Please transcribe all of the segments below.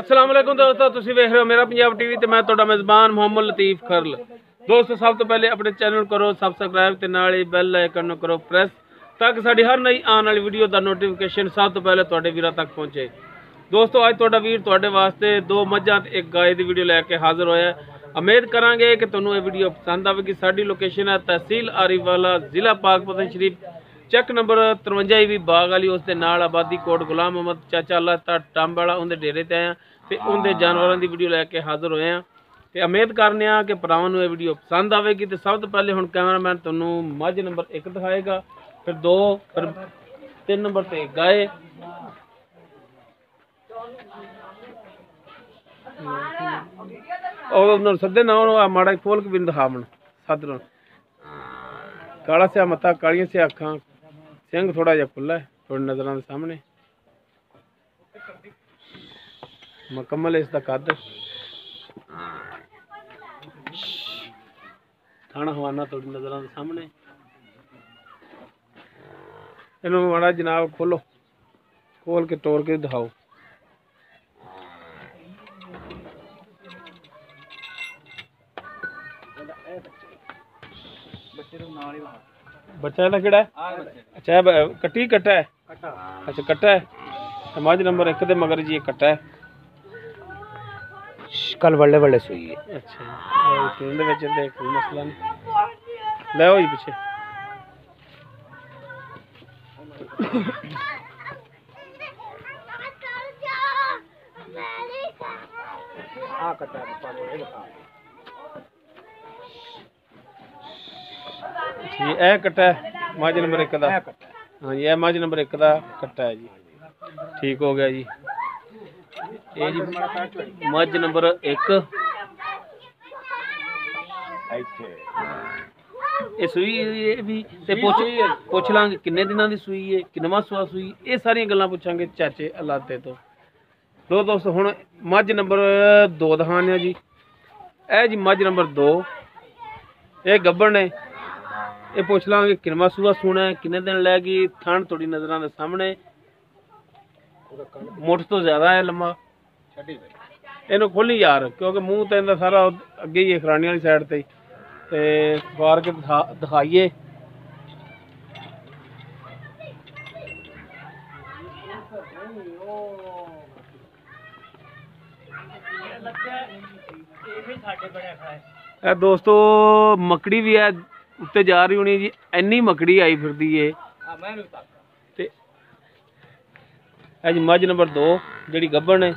अस्सलाम वालेकुम दोस्तों, तुसीं वेख रहे हो मेरा पंजाब टीवी ते मैं तुहाडा मेज़बान मोहम्मद लतीफ खरल। दोस्तों सब तो पहले अपने चैनल करो सबसक्राइब ते नाल ही बैल आइकन करो प्रेस ताकि साडी हर नई आने वाली वीडियो का नोटिफिकेशन सब तो पहले तुहाडे वीरां तक पहुंचे। दोस्तों अज तुहाडा वीर तुहाडे वास्ते दो मझां ते एक गाय की वीडियो लैके हाजिर होया। उम्मीद करांगे कि तुहानूं ये वीडियो पसंद आवेगी। साडी लोकेशन है तहसील आरीवाला, जिला पाकपतन शरीफ, चेक नंबर 53 भी बाग वाली, उसके नाल आबादी कोट गुलाम मोहम्मद चाचा अल्लाह टंब वाला उनके डेरे ते आया तो उनके जानवरों की वीडियो लैके हाजिर होए हैं। तो उम्मीद करने कि भरावां नूं ये वीडियो पसंद आएगी। तो सब तो पहले हुण कैमरामैन तुहानूं मझ नंबर 1 दिखाएगा, फिर 2, फिर 3 नंबर ते गाय। और सदे ना माड़ा खोल के भी दिखा मन सद काला स्या मत्था, कालियां स्या अखां, सिंह थोड़ा जिहा खुला है थोड़ी नजर के सामने, मुकम्मल इसका कद, थाना हवाना थोड़ी नजर के सामने। इन्हों माड़ा जनाब खोलो, खोल के तोड़ के दिखाओ। बच्चा ਇਹਦਾ ਕਿਹੜਾ ਹੈ? अच्छा है कट्टी कट्टा है। अच्छा कट्टा है। मझ नंबर 1 ਦੇ मगर जी कट्टा है। कल बल्ले बल्ले सुई है। अच्छा तुंदे ਵਿੱਚ ਤੇ कोई मसला नहीं। ले आओ जी पीछे। हां कट्टा है जी, ए कट्टा है मझ नंबर 1 का। हाँ जी, ए मझ नंबर 1 का कट्टा है जी। ठीक हो गया जी। ये जी मझ नंबर 1 ये सुई ये भी ते पुछ लांगे किन्ने दिनां दी सुई है, किन्नवां सुआ सुई, ये सारियां गल्लां पुछांगे चाचे अलाते तो। लो दोस्तों हुण मझ नंबर 2 दिखाने जी। ए जी मझ नंबर 2, ये गब्बड़ ने, ये पुछ लांगे किन्नवां सूआ सूना है, किन्ने दिन लैगी। थण थोड़ी नजरां दे सामने, मुठ तो ज्यादा है लम्मा। इन्हू खोली यार क्योंकि मुंह तो इनका सारा अगे ही है खरानी वाली साइड ते बार के दिखाइए। दोस्तों मकड़ी भी है उत्ते जा रही होनी जी, इन्नी मकड़ी आई फिरदी है। जी मझ नंबर 2 जी गब्बड़ ने,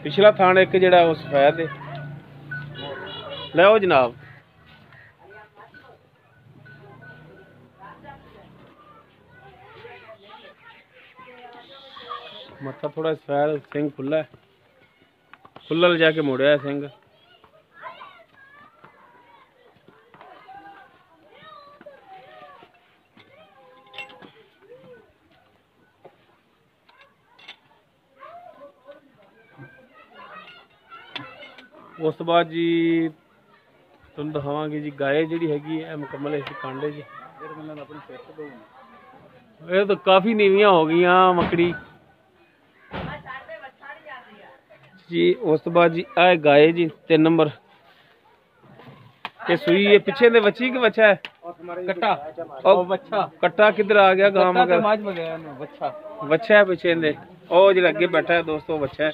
पिछला थान एक जड़ा वो सफेद है। लो जनाब मत्था थोड़ा सफेद, सिंह खुला है, खुला ले जाके मोड़िया है सिंह। उस बाद जी तुम दिखावांगे जी गाय जी हैगी है मुकम्मल इस कांडे जी। ये तो काफ़ी नीवियां हो गई मकड़ी जी। उस बाद जी आ गाय जी 3 नंबर ये सुई है। पीछे दे बच्ची कि बच्चा है? कट्टा। और बच्चा कट्टा किधर आ गया गांव में? बच्चा है पीछे दे, ओ जो अगे बैठा है दोस्तों बच्चा है।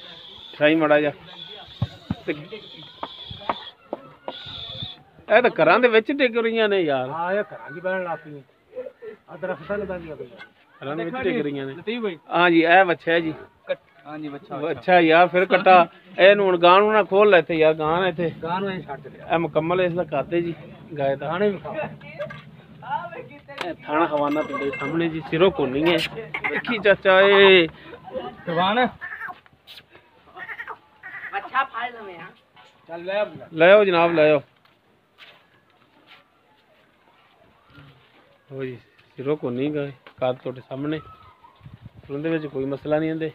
सही माड़ा जा ਇਹ ਤਾਂ ਘਰਾਂ ਦੇ ਵਿੱਚ ਡਿੱਗ ਰਹੀਆਂ ਨੇ ਯਾਰ। ਹਾਂ ਇਹ ਘਰਾਂ ਦੀ ਬਹਿਣ ਲੱਗ ਪਈ ਆ, ਦਰਖਤਾਂ ਨੇ ਬਹਿ ਗਈਆਂ ਘਰਾਂ ਦੇ ਵਿੱਚ ਡਿੱਗ ਰਹੀਆਂ ਨੇ। ਲਤੀਫ ਭਾਈ ਹਾਂ ਜੀ ਇਹ ਬੱਚਾ ਹੈ ਜੀ। ਹਾਂ ਜੀ ਬੱਚਾ ਯਾਰ ਫਿਰ ਕੱਟਾ ਇਹਨੂੰ ਹੁਣ ਗਾਂ ਨੂੰ ਨਾ ਖੋਲ ਲੈ ਇੱਥੇ ਯਾਰ, ਗਾਂ ਇੱਥੇ ਗਾਂ ਨੂੰ ਛੱਡ ਲਿਆ। ਇਹ ਮੁਕੰਮਲ ਇਸ ਦਾ ਕਾਦੇ ਜੀ ਗਾਇ ਦਾ ਖਾਣੇ ਵੀ ਖਾਓ। थाना हवाना पिंडे सामने जी, सिरों को नहीं है देखी चाचा ए जवान अच्छा फाड़ लवे हां। चल ले आओ जनाब ले आओ। हो जी सिरों को नहीं गए काद तोड़े सामने, उनदे विच कोई मसला नहीं आंदे।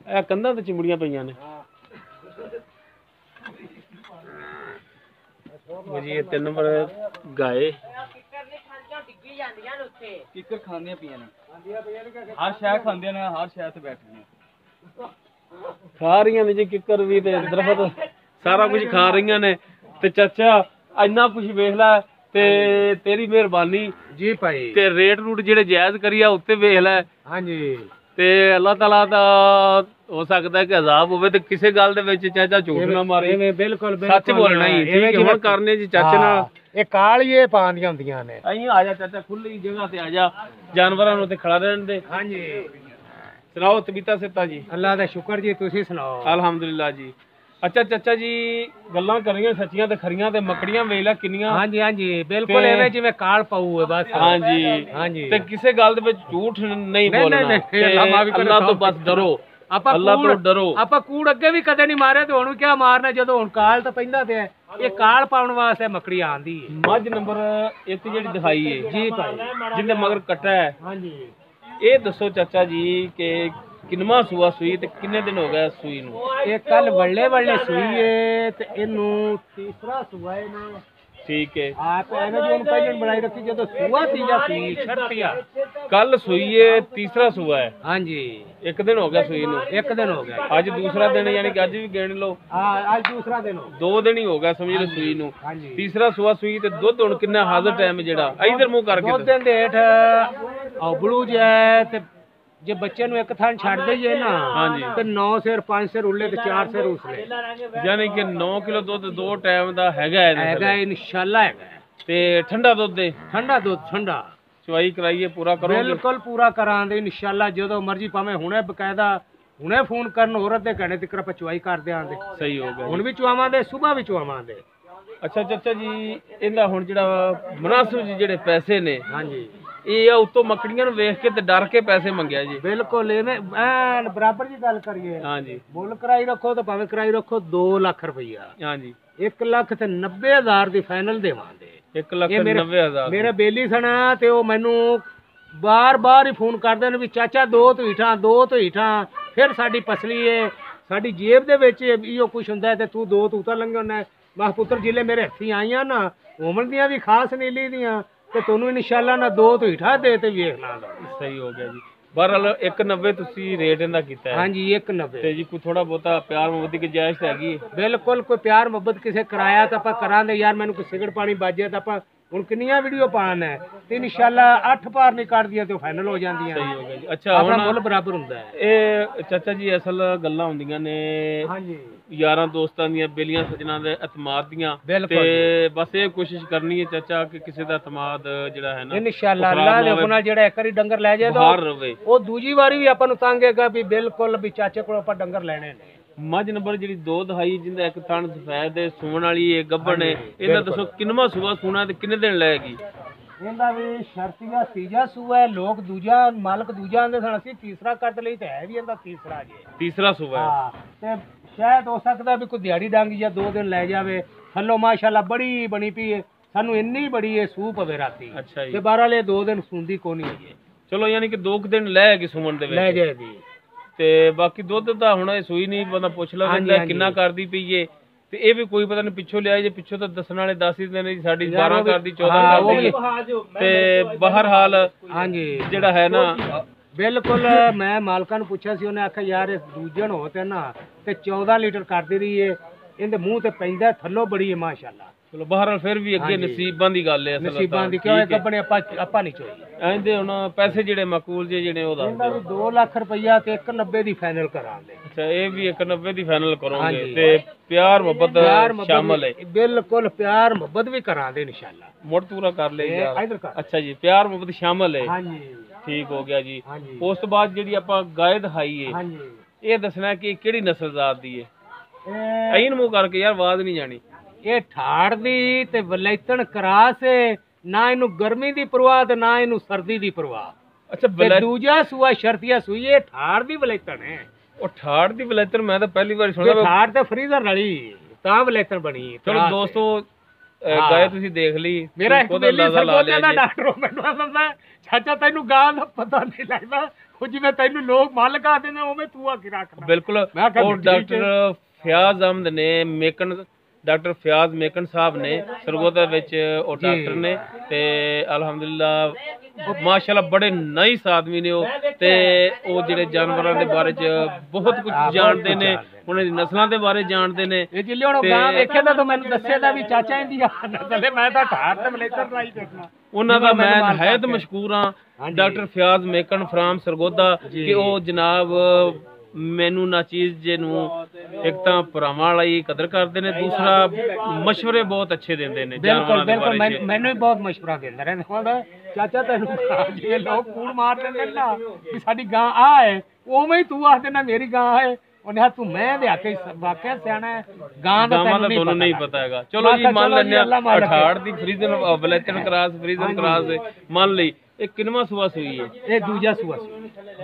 ए कंधां ते चिमड़ियां पईयां ने जी। ये 3 नंबर गाय किकर खाने पिया ने हर शह खांदे ने, हर शह ते बैठे ने। ਖਾ ਰਹੀਆਂ ਨੇ ਜੀ ਕਿੱਕਰ ਵੀ ਤੇ ਦਰਖਤ ਸਾਰਾ ਕੁਝ ਖਾ ਰਹੀਆਂ ਨੇ ਤੇ ਚਾਚਾ ਇੰਨਾ ਕੁਝ ਵੇਖ ਲੈ ਤੇ ਤੇਰੀ ਮਿਹਰਬਾਨੀ ਜੀ ਭਾਈ ਤੇ ਰੇਟ ਰੂਟ ਜਿਹੜੇ ਜਾਇਜ਼ ਕਰੀਆ ਉੱਤੇ ਵੇਖ ਲੈ ਹਾਂਜੀ ਤੇ ਅੱਲਾਹ ਤਾਲਾ ਦਾ ਹੋ ਸਕਦਾ ਕਿ ਅਜ਼ਾਬ ਹੋਵੇ ਤੇ ਕਿਸੇ ਗੱਲ ਦੇ ਵਿੱਚ ਚਾਚਾ ਝੂਠ ਨਾ ਮਾਰੇ ਐਵੇਂ ਬਿਲਕੁਲ ਸੱਚ ਬੋਲਣਾ ਹੀ ਠੀਕ ਹੈ ਹੁਣ ਕਰਨੇ ਜੀ ਚਾਚੇ ਨਾਲ ਇਹ ਕਾਲੀਏ ਪਾਉਂਦੀਆਂ ਹੁੰਦੀਆਂ ਨੇ ਅਹੀਂ ਆ ਜਾ ਚਾਚਾ ਖੁੱਲੀ ਜਗ੍ਹਾ ਤੇ ਆ ਜਾ ਜਾਨਵਰਾਂ ਨੂੰ ਤੇ ਖੜਾ ਰਹਿਣ ਦੇ ਹਾਂਜੀ ਸੁਣਾਓ ਤਬੀਤਾ ਸਿੱਤਾ ਜੀ ਅੱਲਾ ਦਾ ਸ਼ੁਕਰ ਜੀ ਤੁਸੀਂ ਸੁਣਾਓ ਅਲਹਮਦੁਲਿਲਾ ਜੀ ਅੱਛਾ ਚਾਚਾ ਜੀ ਗੱਲਾਂ ਕਰੀਆਂ ਸੱਚੀਆਂ ਤੇ ਖਰੀਆਂ ਤੇ ਮੱਕੜੀਆਂ ਵੇਖ ਲੈ ਕਿੰਨੀਆਂ ਹਾਂਜੀ ਹਾਂਜੀ ਬਿਲਕੁਲ ਐਵੇਂ ਜਿਵੇਂ ਕਾਲ ਪਾਊ ਹੈ ਬਸ ਹਾਂਜੀ ਹਾਂਜੀ ਤੇ ਕਿਸੇ ਗੱਲ ਦੇ ਵਿੱਚ ਝੂਠ ਨਹੀਂ ਬੋਲਣਾ ਅੱਲਾਹ ਤੋਂ ਬਸ ਡਰੋ ਆਪਾਂ ਅੱਲਾਹ ਤੋਂ ਡਰੋ ਆਪਾਂ ਕੂੜ ਅੱਗੇ ਵੀ ਕਦੇ ਨਹੀਂ ਮਾਰਿਆ ਤੇ ਹੁਣ ਕਿਆ ਮਾਰਨਾ ਜਦੋਂ ਹੁਣ ਕਾਲ ਤਾਂ ਪੈਂਦਾ ਪਿਆ ਇਹ ਕਾਲ ਪਾਉਣ ਵਾਸਤੇ ਮੱਕੜੀ ਆਂਦੀ ਹੈ ਮੱਝ ਨੰਬਰ 1 ਜਿਹੜੀ ਦਿਖਾਈ ਹੈ ਜੀ ਭਾਈ ਜਿੰਦੇ ਮਗਰ ਕੱਟਾ ਹੈ ਹਾਂਜੀ ਇਹ ਦੱਸੋ ਚਾਚਾ ਜੀ ਕਿ ਕਿੰਨਵਾਂ ਸੂਆ ਸੂਈ ਤੇ ਕਿੰਨੇ ਦਿਨ ਹੋ ਗਏ ਸੂਈ ਨੂੰ ਇਹ ਕੱਲ ਵੱਲੇ ਸੂਈ ਏ ਤੇ ਇਹਨੂੰ ਤੀਸਰਾ ਸੂਆ ਇਹਨੇ ਠੀਕ ਹੈ ਆਪ ਇਹਨੇ ਜੋ ਹੁਣ ਪਹਿਲਾਂ ਬਣਾਈ ਰੱਖੀ ਜਦੋਂ ਸੂਆ ਤੀਜਾ ਸੂਈ ਛੜਤੀਆ ਕੱਲ ਸੂਈ ਹੈ ਤੀਸਰਾ ਸੂਆ ਹੈ ਹਾਂਜੀ ਇੱਕ ਦਿਨ ਹੋ ਗਿਆ ਸੂਈ ਨੂੰ ਇੱਕ ਦਿਨ ਹੋ ਗਿਆ ਅੱਜ ਦੂਸਰਾ ਦਿਨ ਯਾਨੀ ਕਿ ਅੱਜ ਵੀ ਗਿਣ ਲਓ ਅੱਜ ਦੂਸਰਾ ਦਿਨ ਹੋ 2 ਦਿਨ ਹੀ ਹੋ ਗਿਆ ਸਮਝ ਲਓ ਸੂਈ ਨੂੰ ਹਾਂਜੀ ਤੀਸਰਾ ਸੂਆ ਸੂਈ ਤੇ ਦੁੱਧ ਹੁਣ ਕਿੰਨਾ ਹਾਜ਼ਰ ਟਾਈਮ ਜਿਹੜਾ ਇਧਰ ਮੂੰਹ ਕਰਕੇ 2 ਦਿਨ ਦੇ ਹੇਠ ਬਲੂ ਜੇ ਤੇ ਜੇ ਬੱਚੇ ਨੂੰ ਇੱਕ ਥਾਂ ਛੱਡ ਦਈਏ ਨਾ ਹਾਂਜੀ ਤੇ 9 ਸਿਰ 5 ਸਿਰ ਉੱਲੇ ਤੇ 4 ਸਿਰ ਉਸਲੇ ਯਾਨੀ ਕਿ 9 ਕਿਲੋ ਦੁੱਧ 2 ਟਾਈਮ ਦਾ ਹੈਗਾ ਇਨਸ਼ਾਅੱਲਾ ਹੈਗਾ ਤੇ ਠੰਡਾ ਦੁੱਧ ਦੇ ਠੰਡਾ ਦੁੱਧ ਠੰਡਾ ਚਵਾਈ ਕਰਾਈਏ ਪੂਰਾ ਕਰੋਗੇ ਬਿਲਕੁਲ ਪੂਰਾ ਕਰਾਂਗੇ ਇਨਸ਼ਾਅੱਲਾ ਜਦੋਂ ਮਰਜ਼ੀ ਭਾਵੇਂ ਹੁਣੇ ਬਕਾਇਦਾ ਹੁਣੇ ਫੋਨ ਕਰਨ ਹੋਰ ਅੱਧੇ ਘੰਟੇ ਤੱਕ ਆਪਾਂ ਚਵਾਈ ਕਰ ਦਿਆਂਗੇ ਸਹੀ ਹੋ ਗਿਆ ਹੁਣ ਵੀ ਚਵਾਵਾਂਗੇ ਸਵੇਰ ਵੀ ਚਵਾਵਾਂਗੇ ਅੱਛਾ ਚਾਚਾ ਜੀ ਇਹਦਾ ਹੁਣ ਜਿਹੜਾ ਮੁਨਾਸਿਬ ਜਿਹੜੇ ਪੈਸੇ ਨੇ ਹਾਂਜੀ ਇਹ ਆ ਉੱਤੋਂ ਮੱਕੜੀਆਂ ਨੂੰ ਵੇਖ ਕੇ ਤੇ ਡਰ ਕੇ ਪੈਸੇ ਮੰਗਿਆ ਜੀ ਬਿਲਕੁਲ ਇਹਨੇ ਐਨ ਬਰਾਬਰ ਦੀ ਗੱਲ ਕਰੀਏ ਹਾਂਜੀ ਮੁੱਲ ਕਰਾਈ ਰੱਖੋ ਤਾਂ ਭਾਵੇਂ ਕਰਾਈ ਰੱਖੋ 2 ਲੱਖ ਰੁਪਈਆ ਹਾਂਜੀ 1 ਲੱਖ ਤੇ 90,000 ਦੀ ਫਾਈਨਲ ਦੇਵਾਂਗੇ 1,90,000 ਮੇਰਾ ਬੇਲੀ ਸਣਾ ਤੇ ਉਹ ਮੈਨੂੰ ਬਾਰ-ਬਾਰ ਹੀ ਫੋਨ ਕਰਦੇ ਨੇ ਵੀ ਚਾਚਾ 2 ਤੋਂ ਹੀਠਾਂ ਫਿਰ ਸਾਡੀ ਪਸਲੀ ਏ ਸਾਡੀ ਜੇਬ ਦੇ ਵਿੱਚ ਇਹੋ ਕੁਝ ਹੁੰਦਾ ਤੇ ਤੂੰ 2 ਤੋਂ ਉਤਾਰ ਲੰਘ ਹੁੰਦਾ ਮੈਂ ਪੁੱਤਰ ਜ਼ਿਲ੍ਹੇ ਮੇਰੇ ਹੱਥੀ ਆਈਆਂ ਨਾ ਉਮਰ ਦੀਆਂ ਵੀ ਖਾਸ ਨੀਲੀ ਦੀਆਂ ਤੇ ਤੁਹਾਨੂੰ ਇਨਸ਼ਾਅੱਲਾ ਨਾ 2 ਤੋਂ ਹੀਠਾਂ ਦੇ ਤੇ ਵੇਖ ਲਾਂਗਾ ਸਹੀ ਹੋ ਗਿਆ ਜੀ ਬਹਰਹਾਲ 190 ਤੁਸੀਂ ਰੇਟ ਇਹਦਾ ਕੀਤਾ ਹੈ ਹਾਂਜੀ 190 ਤੇ ਜੀ ਕੋਈ ਥੋੜਾ ਬਹੁਤਾ ਪਿਆਰ ਮੁਹੱਬਤ ਦੀ ਗੁੰਜਾਇਸ਼ ਹੈਗੀ ਬਿਲਕੁਲ ਕੋਈ ਪਿਆਰ ਮੁਹੱਬਤ ਕਿਸੇ ਕਰਾਇਆ ਤਾਂ ਆਪਾਂ ਕਰਾਂਗੇ ਯਾਰ ਮੈਨੂੰ ਕੋਈ ਸਿਗਰਟ ਪਾਣੀ ਬਾਜਿਆ ਤਾਂ ਆਪਾਂ ਹੁਣ ਕਿੰਨੀਆਂ ਵੀਡੀਓ ਪਾਣ ਹੈ ਤੇ ਇਨਸ਼ਾਅੱਲਾ 8 ਪਾਰ ਨਹੀਂ ਕੱਢਦੀਆਂ ਤੇ ਫਾਈਨਲ ਹੋ ਜਾਂਦੀਆਂ ਸਹੀ ਹੋ ਗਿਆ ਜੀ ਅੱਛਾ ਆਪਣਾ ਹੁਣ ਮੁੱਲ ਬਰਾਬਰ ਹੁੰਦਾ ਹੈ ਇਹ ਚਾਚਾ ਜੀ ਅਸਲ ਗੱਲਾਂ ਹੁੰਦੀਆਂ ਨੇ ਹਾਂਜੀ ਯਾਰਾਂ ਦੋਸਤਾਂ ਦੀਆਂ ਬੇਲੀਆਂ ਸੱਜਣਾ ਦੇ ਇਤਮਾਦ ਦੀਆਂ ਤੇ ਬਸ ਇਹ ਕੋਸ਼ਿਸ਼ ਕਰਨੀ ਹੈ ਚਾਚਾ ਕਿ ਕਿਸੇ ਦਾ ਇਤਮਾਦ ਜਿਹੜਾ ਹੈ ਨਾ ਇਨਸ਼ਾਅੱਲਾ ਅੱਲਾਹ ਦੇ ਹੁਕਮ ਨਾਲ ਜਿਹੜਾ ਇੱਕ ਵਾਰੀ ਡੰਗਰ ਲੈ ਜਾਏ ਤਾਂ ਬਾਹਰ ਰਵੇ ਉਹ ਦੂਜੀ ਵਾਰੀ ਵੀ ਆਪਾਂ ਨੂੰ ਤੰਗੇਗਾ ਵੀ ਬਿਲਕੁਲ ਵੀ ਚਾਚੇ ਕੋਲ ਆਪਾਂ ਡੰਗਰ ਲੈਣੇ ਨੇ ਮੱਝ ਨੰਬਰ ਜਿਹੜੀ 2 ਦਹਾਈ ਜਿੰਦਾ ਇੱਕ ਥਣ ਸਫੈਦ ਦੇ ਸੂਣ ਵਾਲੀ ਇਹ ਗੱਭਣ ਨੇ ਇਹਦਾ ਦੱਸੋ ਕਿੰਨਵਾਂ ਸੂਆ ਸੂਣਾ ਤੇ ਕਿੰਨੇ ਦਿਨ ਲਏਗੀ ਇਹਦਾ ਵੀ ਸ਼ਰਤੀਆ ਤੀਜਾ ਸੂਆ ਹੈ ਲੋਕ ਦੂਜਾ ਮਾਲਕ ਦੂਜਾ ਆਂਦੇ ਸਨ ਅਸੀਂ ਤੀਸਰਾ ਕੱਟ ਲਈ ਤੇ ਹੈ ਵੀ ਇਹਦਾ ਤੀਸਰਾ ਜੇ ਤੀਸਰਾ ਸੂਆ ਹਾਂ ਤੇ ਸ਼ਾਇਦ ਹੋ ਸਕਦਾ ਵੀ ਕੋਈ ਦਿਹਾੜੀ ਡਾਂਗੀ ਜਾਂ 2 ਦਿਨ ਲੈ ਜਾਵੇ ਥੱਲੋਂ ਮਾਸ਼ਾਅੱਲਾ ਬੜੀ ਬਣੀ ਪਈ ਹੈ ਸਾਨੂੰ ਇੰਨੀ ਬੜੀ ਹੈ ਸੂ ਪਵੇ ਰਾਤੀ ਅੱਛਾ ਜੀ ਤੇ ਬਹਰਾਲ ਇਹ 2 ਦਿਨ ਸੁੰਦੀ ਕੋਨੀ ਹੈ ਚਲੋ ਯਾਨੀ ਕਿ 2 ਦਿਨ ਲੈਗੀ ਸੁਮਣ ਦੇ ਵਿੱਚ ਲੈ ਜਾਏਗੀ ਤੇ ਬਾਕੀ ਦੁੱਧ ਤਾਂ ਹੁਣ ਇਹ ਸੂਈ ਨਹੀਂ ਬੰਦਾ ਪੁੱਛ ਲੈਂਦਾ ਕਿੰਨਾ ਕਰਦੀ ਪਈ ਏ ਤੇ ਇਹ ਵੀ ਕੋਈ ਪਤਾ ਨਹੀਂ ਪਿੱਛੋਂ ਲਿਆ ਜੇ ਪਿੱਛੋਂ ਤਾਂ ਦੱਸਣ ਵਾਲੇ ਦੱਸ ਹੀ ਦਿੰਦੇ ਨੇ ਸਾਡੀ 12 ਕਰਦੀ 14 ਕਰਦੀ ਤੇ ਬਹਰਹਾਲ ਹਾਂਜੀ ਜਿਹੜਾ ਹੈ ਨਾ ਬਿਲਕੁਲ ਮੈਂ ਮਾਲਕਾਂ ਨੂੰ ਪੁੱਛਿਆ ਸੀ ਉਹਨੇ ਆਖਿਆ ਯਾਰ ਇਹ ਦੂਜਣ ਹੋ ਤੇ ਨਾ ਤੇ 14 ਲੀਟਰ ਕਰਦੀ ਰਹੀ ਏ ਇਹਦੇ ਮੂੰਹ ਤੇ ਪੈਂਦਾ ਥੱਲੋਂ ਬੜੀ ਏ ਮਾਸ਼ਾਅੱਲਾ ਚਲੋ ਬਹਰਹਾਲ ਫਿਰ ਵੀ ਅੱਗੇ ਨਸੀਬਾਂ ਦੀ ਗੱਲ ਹੈ ਨਸੀਬਾਂ ਦੀ ਕਿਉਂ ਇੱਕ ਆਪਣੇ ਆਪਾਂ ਨਹੀਂ ਚੋਈ ਐਂਦੇ ਹੁਣ ਪੈਸੇ ਜਿਹੜੇ ਮਾਕੂਲ ਜਿਹੜੇ ਉਹ ਦੱਸ ਦਿਓ 2 ਲੱਖ ਰੁਪਈਆ ਤੇ 190 ਦੀ ਫਾਈਨਲ ਕਰਾਂਗੇ ਅੱਛਾ ਇਹ ਵੀ 190 ਦੀ ਫਾਈਨਲ ਕਰੋਗੇ ਤੇ ਪਿਆਰ ਮੁਹੱਬਤ ਸ਼ਾਮਲ ਹੈ ਬਿਲਕੁਲ ਪਿਆਰ ਮੁਹੱਬਤ ਵੀ ਕਰਾਂਗੇ ਇਨਸ਼ਾਅੱਲਾ ਮੁੜ ਪੂਰਾ ਕਰ ਲੈ ਯਾਰ ਅੱਛਾ ਜੀ ਪਿਆਰ ਮੁਹੱਬਤ ਸ਼ਾਮਲ ਹੈ ਹਾਂਜੀ ਠੀਕ ਹੋ ਗਿਆ ਜੀ ਉਸ ਤੋਂ ਬਾਅਦ ਜਿਹੜੀ ਆਪਾਂ ਗਾਇ ਦਿਖਾਈ ਹੈ ਇਹ ਦੱਸਣਾ ਕਿ ਕਿਹੜੀ ਨਸਲ ਜ਼ਾਤ ਦੀ ਹੈ ਐਨ ਮੂੰਹ ਕਰਕੇ ਯਾਰ ਆਵਾਜ਼ ਨਹੀਂ ਜਾਣੀ ਇਹ ਠਾੜ ਦੀ ਤੇ ਵਲੈਤਣ ਕਰਾਸ ਹੈ ਨਾ ਇਹਨੂੰ ਗਰਮੀ ਦੀ ਪਰਵਾਹ ਤੇ ਨਾ ਇਹਨੂੰ ਸਰਦੀ ਦੀ ਪਰਵਾਹ ਅੱਛਾ ਦੂਜਾ ਸੂਆ ਸ਼ਰਤੀਆ ਸੂਈ ਇਹ ਠਾੜ ਦੀ ਵਲੈਤਣ ਹੈ ਉਹ ਠਾੜ ਦੀ ਵਲੈਤਣ ਮੈਂ ਤਾਂ ਪਹਿਲੀ ਵਾਰ ਸੁਣਿਆ ਠਾੜ ਤੇ ਫਰੀਜ਼ਰ ਵਾਲੀ ਤਾਂ ਵਲੈਤਣ ਬਣੀ ਚਲੋ ਦੋਸਤੋ ਗਾਇ ਤੁਸੀਂ ਦੇਖ ਲਈ ਮੇਰਾ ਇੱਕ ਬੇਲੀ ਸਰਬੋਤਿਆ ਦਾ ਡਾਕਟਰ ਮੈਨੂੰ ਆਂਦਾ ਚਾਚਾ ਤੈਨੂੰ ਗਾਂ ਦਾ ਪਤਾ ਨਹੀਂ ਲੱਗਦਾ ਉਹ ਜਿਵੇਂ ਤੈਨੂੰ ਲੋਕ ਮੱਲ ਕਾਦੇ ਨੇ ਉਵੇਂ ਤੂੰ ਆ ਕੇ ਰੱਖਦਾ ਬਿਲਕੁਲ ਉਹ ਡਾਕਟਰ ਫਿਆਜ਼ ਅਹਿਮਦ ਨੇ ਮੇਕਨ ਡਾਕਟਰ ਫਿਆਜ਼ ਮੇਕਨ ਸਾਹਿਬ ਨੇ ਸਰਗੋਦਾ ਵਿੱਚ ਉਹ ਡਾਕਟਰ ਨੇ ਤੇ ਅਲਹਮਦੁਲਿਲਾ ਮਾਸ਼ਾਅੱਲਾ ਬੜੇ ਨਾਈਸ ਆਦਮੀ ਨੇ ਉਹ ਤੇ ਉਹ ਜਿਹੜੇ ਜਾਨਵਰਾਂ ਦੇ ਬਾਰੇ ਚ ਬਹੁਤ ਕੁਝ ਜਾਣਦੇ ਨੇ ਉਹਨਾਂ ਦੀ ਨਸਲਾਂ ਦੇ ਬਾਰੇ ਜਾਣਦੇ ਨੇ ਇਹ ਜਿੱਲੇ ਹੁਣ ਗਾਂ ਵੇਖਿਆ ਤਾਂ ਮੈਨੂੰ ਦੱਸਿਆ ਤਾਂ ਵੀ ਚਾਚਾ ਇਹਦੀ ਨਸਲ ਹੈ ਮੈਂ ਤਾਂ ਠਾਰ ਤੇ ਮਲੇਕਰ ਰਾਈ ਦੇਖਣਾ ਉਹਨਾਂ ਦਾ ਮੈਂ ਨਹਾਇਤ ਮਸ਼ਕੂਰ ਹਾਂ ਡਾਕਟਰ ਫਿਆਜ਼ ਮੇਕਨ ਫਰਾਮ ਸਰਗੋਦਾ ਕਿ ਉਹ ਜਨਾਬ ਮੈਨੂੰ ਨਾ ਚੀਜ਼ ਜੇ ਨੂੰ ਇੱਕ ਤਾਂ ਭਰਾਵਾਂ ਵਾਲੀ ਕਦਰ ਕਰਦੇ ਨੇ ਦੂਸਰਾ ਮਸ਼ਵਰੇ ਬਹੁਤ ਅੱਛੇ ਦਿੰਦੇ ਨੇ ਜਾਨਵਰਾਂ ਦੇ ਬਾਰੇ ਚ ਮੈਨੂੰ ਵੀ ਬਹੁਤ ਮਸ਼ਵਰਾ ਦਿੰਦਾ ਰਹਿੰਦਾ ਚਾਚਾ ਤੈਨੂੰ ਜੇ ਲੋਕ ਕੂੜ ਮਾਰ ਦਿੰਦੇ ਨਾ ਵੀ ਸਾਡੀ ਗਾਂ ਆ ਹੈ ਉਵੇਂ ਹੀ ਤੂੰ ਆਖ ਦੇਣਾ ਮੇਰੀ ਗਾਂ ਹੈ ਉਹਨੇ ਤੂੰ ਮੈਂ ਦੇ ਆਕੇ ਵਾਕਿਆ ਸਿਆਣਾ ਹੈ ਗਾਂ ਦਾ ਤੁਹਾਨੂੰ ਨਹੀਂ ਪਤਾ ਹੈਗਾ ਚਲੋ ਜੀ ਮੰਨ ਲੈਂਦੇ ਆ 68 ਦੀ ਫਰੀਜ਼ਨ ਬਲੈਚਨ ਕਰਾਸ ਫਰੀਜ਼ਨ ਕਰਾਸ ਮੰਨ ਲਈ ਇਹ ਕਿੰਨਵਾਂ ਸੂਆ ਸੂਈ ਹੈ ਇਹ ਦੂਜਾ ਸੂਆ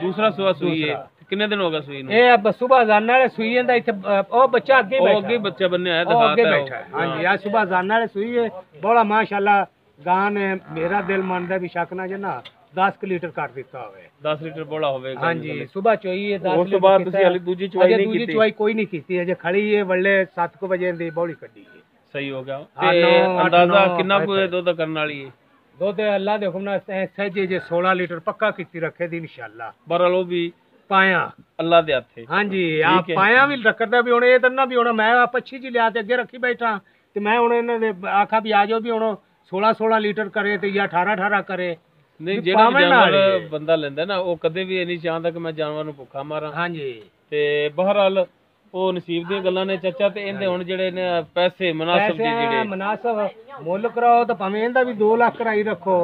ਦੂਸਰਾ ਸੂਆ ਸੂਈ ਹੈ ਕਿੰਨੇ ਦਿਨ ਹੋ ਗਏ ਸੂਈ ਨੂੰ ਇਹ ਸਵੇਰ ਜਾਣ ਵਾਲੇ ਸੂਈ ਜਾਂਦਾ ਇੱਥੇ ਉਹ ਬੱਚਾ ਅੱਗੇ ਬੈਠਾ ਉਹ ਅੱਗੇ ਬੱਚਾ ਬੰਨਿਆ ਹੈ ਦਿਖਾਤਾ ਹੈ ਹਾਂਜੀ ਆ ਸਵੇਰ ਜਾਣ ਵਾਲੇ ਸੂਈ ਹੈ ਬੜਾ ਮਾਸ਼ਾਅੱਲਾ ਗਾਂ ਨੇ ਮੇਰਾ ਦਿਲ ਮੰਨਦਾ ਵੀ ਸ਼ੱਕ ਨਾ ਜਨਾ 10 ਲੀਟਰ ਕਰ ਦਿੱਤਾ ਹੋਵੇ 10 ਲੀਟਰ ਬੋਲਾ ਹੋਵੇਗਾ ਹਾਂਜੀ ਸਵੇਰ ਚੋਈ ਹੈ 10 ਉਸ ਤੋਂ ਬਾਅਦ ਤੁਸੀਂ ਹਾਲੇ ਦੂਜੀ ਚਵਾਈ ਨਹੀਂ ਕੀਤੀ ਦੂਜੀ ਚਵਾਈ ਕੋਈ ਨਹੀਂ ਕੀਤੀ ਅਜੇ ਖੜੀ ਹੈ ਵੱਲੇ 7 ਵਜੇ ਦੀ ਬੋਲੀ ਕੱਢੀ ਹੈ ਸਹੀ ਹੋ ਗਿਆ ਤੇ ਅੰਦਾਜ਼ਾ ਕਿੰਨਾ ਕੁ ਦੁੱਧ ਕਰਨ ਵਾਲੀ ਹੈ ਦੁੱਧ ਅੱਲਾ ਦੇ ਹੁਕਮ ਨਾਲ ਸਹਿਜੇ ਜੇ 16 ਲੀਟਰ ਪੱਕਾ ਕੀਤੀ ਰੱਖੇ ਦੀ ਇਨਸ਼ਾਅੱਲਾ ਬਰਲ ਉਹ ਵੀ ਪਾਇਆ ਅੱਲਾ ਦੇ ਹੱਥੇ ਹਾਂਜੀ ਆ ਪਾਇਆ ਵੀ ਰੱਖਦਾ ਵੀ ਹੁਣ ਇਹ ਤਾਂ ਨਾ ਵੀ ਹੁਣ ਮੈਂ ਪੱਛੀ ਜੀ ਲਿਆ ਤੇ ਅੱਗੇ ਰੱਖੀ ਬੈਠਾ ਤੇ ਮੈਂ ਹੁਣ ਇਹਨਾਂ ਦੇ ਆਖਾ ਵੀ ਆ ਜਾਓ ਵੀ ਹੁਣ 16 ਲੀਟਰ ਕਰੇ ਤੇ ਜਾਂ 18 ਕਰੇ ਨਹੀਂ ਜਿਹੜਾ ਜਾਨਵਰ ਬੰਦਾ ਲੈਂਦਾ ਨਾ ਉਹ ਕਦੇ ਵੀ ਇਹ ਨਹੀਂ ਚਾਹੁੰਦਾ ਕਿ ਮੈਂ ਜਾਨਵਰ ਨੂੰ ਭੁੱਖਾ ਮਾਰਾਂ ਹਾਂਜੀ ਤੇ ਬਹਰਹਾਲ ਉਹ ਨਸੀਬ ਦੀਆਂ ਗੱਲਾਂ ਨੇ ਚਾਚਾ ਤੇ ਇਹਦੇ ਹੁਣ ਜਿਹੜੇ ਨੇ ਪੈਸੇ ਮਨਾਸਬ ਜਿਹੜੇ ਮਨਾਸਬ ਮੁੱਲ ਕਰਾਓ ਤਾਂ ਭਾਵੇਂ ਇਹਦਾ ਵੀ 2 ਲੱਖ ਕਰਾਈ ਰੱਖੋ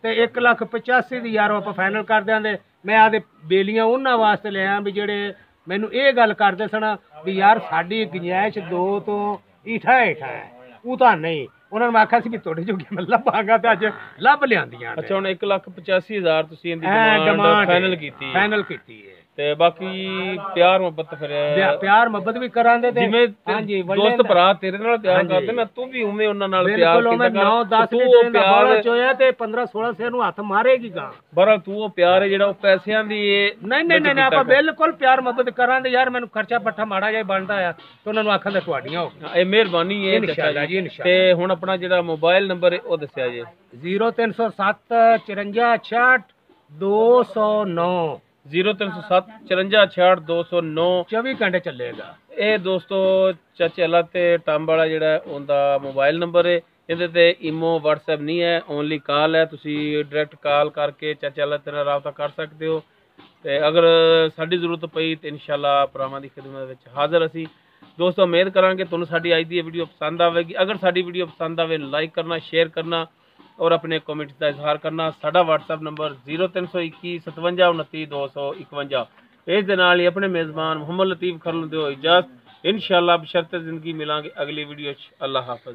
ਤੇ 1,85,000 ਦੀ ਯਾਰ ਆਪਾਂ ਫਾਈਨਲ ਕਰ ਦਿਆਂਦੇ ਮੈਂ ਆਦੇ ਬੇਲੀਆਂ ਉਹਨਾਂ ਵਾਸਤੇ ਲਿਆ ਵੀ ਜਿਹੜੇ ਮੈਨੂੰ ਇਹ ਗੱਲ ਕਰਦੇ ਸਨ ਵੀ ਯਾਰ ਸਾਡੀ ਗੁੰਜਾਇਸ਼ 2 ਤੋਂ ਈਠਾ ਹੈ ਉਹ ਤਾਂ ਨਹੀਂ ਉਹਨਾਂ ਨੂੰ ਆਖਿਆ ਸੀ ਵੀ ਤੁਹਾਡੇ ਜੋਗੇ ਮੈਂ ਲੱਭਾਂਗਾ ਤੇ ਅੱਜ ਲੱਭ ਲਿਆਂਦੀਆਂ ਅੱਛਾ ਹੁਣ 1,85,000 ਤੁਸੀਂ ਇਹਦੀ ਡਿਮਾਂਡ ਫਾਈਨਲ ਕੀਤੀ ਹੈ ਤੇ ਬਾਕੀ ਪਿਆਰ ਮੁਹੱਬਤ ਫਿਰ ਪਿਆਰ ਮੁਹੱਬਤ ਵੀ ਕਰਾਂਦੇ ਤੇ ਜਿਵੇਂ ਹਾਂਜੀ ਦੋਸਤ ਭਰਾ ਤੇਰੇ ਨਾਲ ਪਿਆਰ ਕਰਦੇ ਨਾ ਤੂੰ ਵੀ ਉਵੇਂ ਉਹਨਾਂ ਨਾਲ ਪਿਆਰ ਕੀਤਾ ਕਰ 9-10 ਲੀਟਰ ਦਾ ਬੋਲਾ ਚੋਇਆ ਤੇ 15-16 ਸੇ ਨੂੰ ਹੱਥ ਮਾਰੇਗੀ ਗਾਂ ਬਰਾ ਤੂੰ ਉਹ ਪਿਆਰ ਹੈ ਜਿਹੜਾ ਉਹ ਪੈਸਿਆਂ ਦੀ ਨਹੀਂ ਆਪਾਂ ਬਿਲਕੁਲ ਪਿਆਰ ਮੁਹੱਬਤ ਕਰਾਂਦੇ ਯਾਰ ਮੈਨੂੰ ਖਰਚਾ ਪੱਠਾ ਮਾੜਾ ਜਿਹਾ ਬਣਦਾ ਆ ਤੇ ਉਹਨਾਂ ਨੂੰ ਆਖਾਂ ਦਾ ਤੁਹਾਡੀਆਂ ਹੋ ਇਹ ਮਿਹਰਬਾਨੀ ਹੈ ਇਨਸ਼ਾਅੱਲਾ ਜੀ ਤੇ ਹੁਣ ਆਪਣਾ ਜਿਹੜਾ ਮੋਬਾਈਲ ਨੰਬਰ ਹੈ ਉਹ ਦੱਸਿਆ ਜੀ 0307 54 209 0307 54 209 24 ਘੰਟੇ ਚੱਲੇਗਾ ਇਹ ਦੋਸਤੋ ਚਾਚੇ ਅੱਲਾ ਤੇ ਟੰਬ ਵਾਲਾ ਜਿਹੜਾ ਉਹਦਾ ਮੋਬਾਈਲ ਨੰਬਰ ਹੈ ਇਹਦੇ ਤੇ ਈਮੋ WhatsApp ਨਹੀਂ ਹੈ ਓਨਲੀ ਕਾਲ ਹੈ ਤੁਸੀਂ ਡਾਇਰੈਕਟ ਕਾਲ ਕਰਕੇ ਚਾਚੇ ਅੱਲਾ ਤੇ ਨਾਲ ਰਾਬਤਾ ਕਰ ਸਕਦੇ ਹੋ ਤੇ ਅਗਰ ਸਾਡੀ ਜ਼ਰੂਰਤ ਪਈ ਤੇ ਇਨਸ਼ਾਅੱਲਾ ਭਰਾਵਾਂ ਦੀ ਖਿਦਮਤ ਵਿੱਚ ਹਾਜ਼ਰ ਅਸੀਂ ਦੋਸਤੋ ਉਮੀਦ ਕਰਾਂਗੇ ਤੁਹਾਨੂੰ ਸਾਡੀ ਅੱਜ ਦੀ ਵੀਡੀਓ ਪਸੰਦ ਆਵੇਗੀ ਅਗਰ ਸਾਡੀ ਵੀਡੀਓ ਪਸੰਦ ਆਵੇ ਲਾਈਕ ਕਰਨਾ ਸ਼ੇਅਰ ਕਰਨਾ और अपने कमेंट्स का इजहार करना साडा WhatsApp नंबर 0321 57 29 251 इस दे नाल ही अपने मेज़बान मोहम्मद लतीफ़ खरल दिओ इजाज़त इंशाअल्लाह बशर्ते ज़िंदगी मिलांगे अगली वीडियो अल्लाह हाफ़िज़।